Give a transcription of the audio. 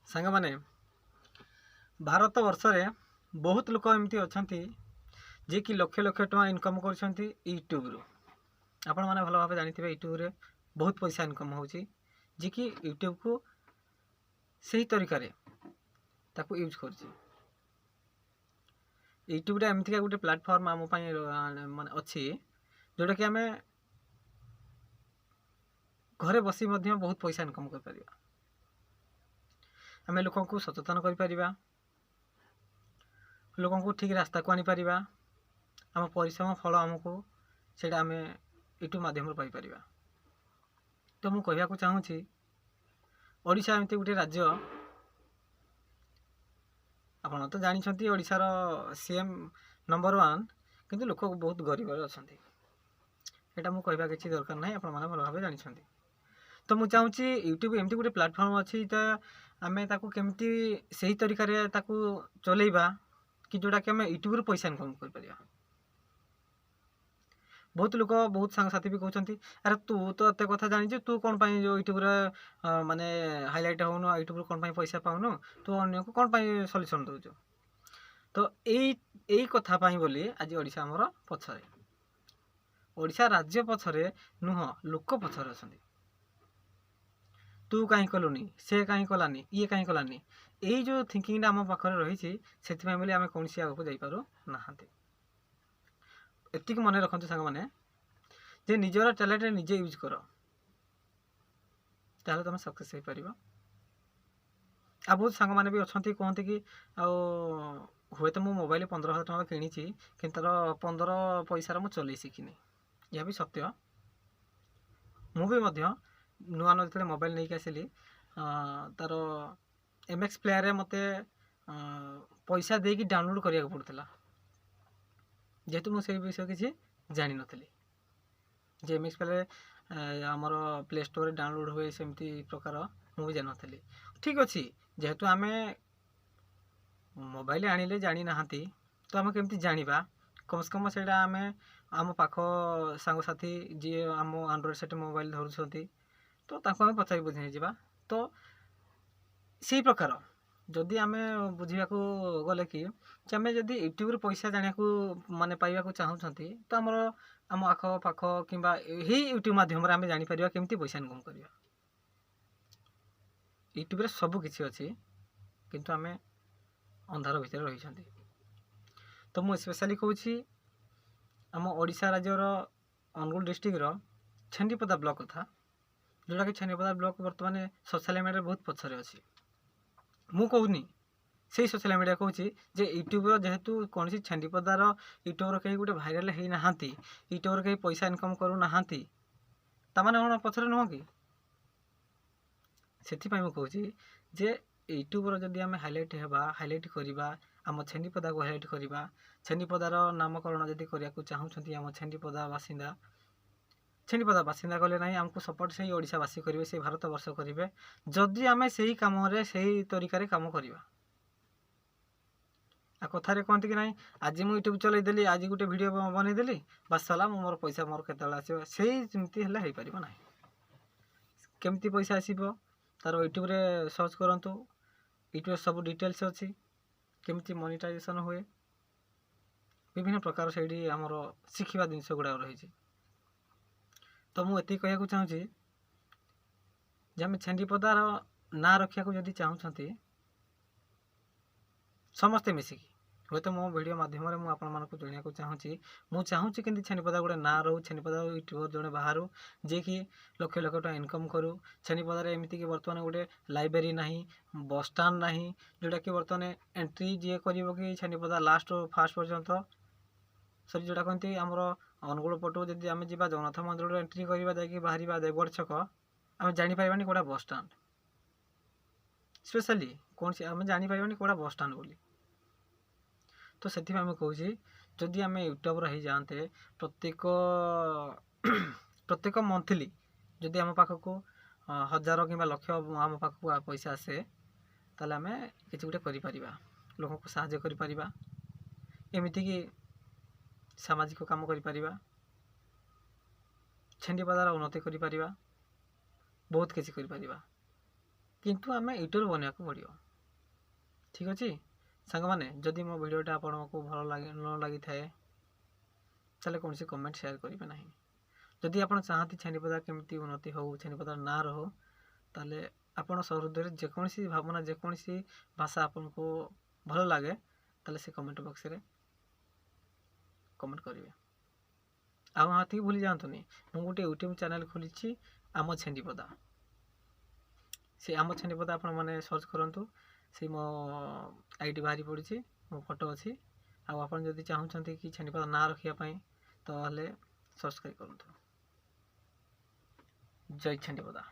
सांग माने भारत वर्ष रे बहुत लोक एमती अच्छा जे कि लक्ष लक्ष टका इनकम कर यूट्यूब रु आपण मैंने भल भाव जानी यूट्यूब रे बहुत पैसा इनकम हो जी कि यूट्यूब को सही तरीका ताकू यूज कर यूट्यूब एमती गोटे प्लाटफर्म आम माने अच्छी जोटा कि आम घरे बसी बहुत पैसा इनकम कर आम लोक को सचेतन कर लोक को ठीक रास्ता को आनीपर आम परिश्रम फल आमको से आम यूट्यूब मध्यम पाइपर। तो मुझे कहवाक चाहूँगी ओडिशा एमती गोटे राज्य आपड़ तो जानते ओडिशार सीएम नंबर 1 किंतु लोक बहुत गरीब अच्छा यहाँ मुझे कहवा किसी दरकार ना आप भल भाव जानते। तो मुझे चाहूँगी यूट्यूब एमती गोटे प्लाटफर्म अच्छी तो आम केमती सही तरीका चलैबा कि जोटा कि आम यूट्यूब पैसा इनकम कर। बहुत लोक बहुत सांगसाथी भी कहते अरे तू तो एत कथा जानी तू कौन जो यूट्यूब माने हाइलाइट होनु यूट्यूब कौन पैसा पाऊनु तू अन्य को कौन सल्यूशन दौचु। तो यही कथा बोली आज ओडिशा आमर पछरे ओडिशा राज्य पछरे नुह लोक पछरे अच्छा तू कहीं कलुनी से कहीं कलानी ये कहीं कलानी यही जो थिंकिंग आम पाखे रही से आम कौन आगे जापारू ना एतिक मन रखु सांग मैंने जे निजर टैलेंट निजे यूज कर ताहले तुम सक्सेस हो पार। आ बहुत सांग मैंने भी अच्छा कहते कि हुए तो मो मोबाइल 15,000 टका किणी कि तार 15 पैसार मुझे चल शिखिनी यह भी सत्य। मुझे नुआ नुआ जो मोबाइल नहीं आसली तार MX प्लेयर मत पैसा देकी डाउनलोड करा पड़ता जेहेतु मुझे विषय किसी जानी नी जे MX प्लेयर आमर प्ले स्टोर डाउनलोड हुए सेमती प्रकार मुझे जान नी। ठीक अच्छे जेहेतु आम मोबाइल आनिले जानी ना तो आम केमती जाना कम से कम से आम आम पाख सांगसाथी जी आम एंड्रॉइड सेट मोबाइल धरुंच तो आम पचारि बुझे जा। तो से प्रकार जदि आम बुझा गले कि आम जदि यूट्यूब पैसा जाना माने पाइबा चाहूँगी तो आमर आम आख पाख कि यूट्यूब मध्यम आम जापर केमती पैसा इनकम कर यूट्यूब सब किसी अच्छी किंतु आम अंधार भितर रही। तो मुझे स्पेशली कहूँ आम ओडिशा राज्यर अनुगुल डिस्ट्रिक्टर छेन्डीपदा ब्लॉक कथा जोटा कि छेन्डीपदा ब्लॉक बर्तमान सोशल मीडिया बहुत पछरे अच्छी मु कहूनी से सोशल मीडिया कहूँ जे यूट्यूब जेहेतु कौन छेन्डीपदार यूट्यूबर कहीं गोटे भाइराल हो ना यूट्यूबर कहीं पैसा इनकम करूना ताने कौन पछरे नुह कि से कहूँ जे यूट्यूबर जदि आम हाइलाइट होगा हाइलाइट करवा आम छेन्डीपदा को हाइलाइट करवा छेन्डीपदार नामकरण जदि करने चाहूँगी आम छेन्डीपदा बासिंदा छेन्डीपदा बासिंदा कले ना आमको सपोर्ट से ओडिशावासी करेंगे से भारत वर्ष करेंगे जदि आम से कम से तरीका काम करवा। आ कथार कहते कि ना आज मुझे यूट्यूब चलईदेली आज गोटे वीडियो बनईदेली बास सला मोर पैसा मोर केत आसो सेमती हो पार ना केमती पैसा आसो तार यूट्यूब रे सर्च करूँ यूट्यूब सब डिटेल्स अच्छी केमती मोनेटाइजेशन हुए विभिन्न प्रकार से आमर शिखा जिनस गुड़ा रही। तो मुझे कहना चाहूँगी आम छेन्डीपदार ना रखा जदि चाहूँगी समस्ते मिसिकी हे तो मो वीडियो मध्यम मुझे जनवाक चाहूँगी मुझे चाहूँगी कि छेन्डीपदा गोटे ना रो छेन्डीपदा यूट्यूबर जड़े बाहर जे कि लक्ष लक्ष टका इनकम करूँ छेन्डीपदार एमती कि बर्तमान गोटे लाइब्रेरी ना बस स्टाण्ड ना जोटा कि बर्तमान एंट्री जी कर कि छेन्डीपदा लास्ट फास्ट पर्यंत सरी जोटा कहते आमर अनुगुल पटू जब आम जा जगन्नाथ मंदिर एंट्री करवा बाहर देवगढ़ छक आम जापारानी कौटा बस स्टाण्ड स्पेशली कौन सी आम जापारानी कौटा बस स्टाण्ड बोली। तो से कहूँ जदि आम यूट्यूबर हो जाते प्रत्येक प्रत्येक मंथली जदि आम पाखक 1000 कि लक्ष आम पाखक पैसा आसे ताले आम किसी गोटे कर लोक को साहाय्य कर एमती कि सामाजिक काम कर छेन्डीपदार उन्नति कर बहुत किसी कर। କିନ୍ତୁ ଆମେ ୟୁଟ୍ୟୁବ୍ ବନେଇବାକୁ ପଡ଼ିବ। ଠିକ୍ ଅଛି ସାଙ୍ଗମାନେ, ଯଦି ମୋ ଭିଡ଼ିଓଟା ଆପଣଙ୍କୁ ଭଲ ନ ଲାଗିଥାଏ ତାହେଲେ କୌଣସି କମେଣ୍ଟ ସେୟାର କରିବେ ନାହିଁ। ଯଦି ଆପଣ ଚାହାନ୍ତି ଛେନିପଦା କେମିତି ଉନ୍ନତି ହେଉ, ଛେନିପଦାର ନାଁ ରହୁ, ତାହେଲେ ଆପଣ ସହୃଦୟରେ ଯେକୌଣସି ଭାବନା, ଯେକୌଣସି ଭାଷା ଆପଣଙ୍କୁ ଭଲ ଲାଗେ ତାହେଲେ ସେ କମେଣ୍ଟ ବକ୍ସରେ କମେଣ୍ଟ କରିବେ। ଆଉ ହାତିକି ଭୁଲି ଯାଆନ୍ତୁନି, ମୁଁ ଗୋଟେ ୟୁଟ୍ୟୁବ୍ ଚ୍ୟାନେଲ୍ ଖୋଲିଛି ଆମ ଛେନିପଦା। ସେ ଆମ ଛେନିପଦା ଆପଣମାନେ ସର୍ଚ୍ଚ କରନ୍ତୁ, ସେ ମୋ ଆଇଡି ବାହାରି ପଡ଼ିଛି, ମୋ ଫଟୋ ଅଛି। ଆଉ ଆପଣ ଯଦି ଚାହୁଁଛନ୍ତି କି ଛେନିପଦା ନାଁ ରଖିବା ପାଇଁ ତାହେଲେ ସବସ୍କ୍ରାଇବ୍ କରନ୍ତୁ। ଜୟ ଛେନିପଦା।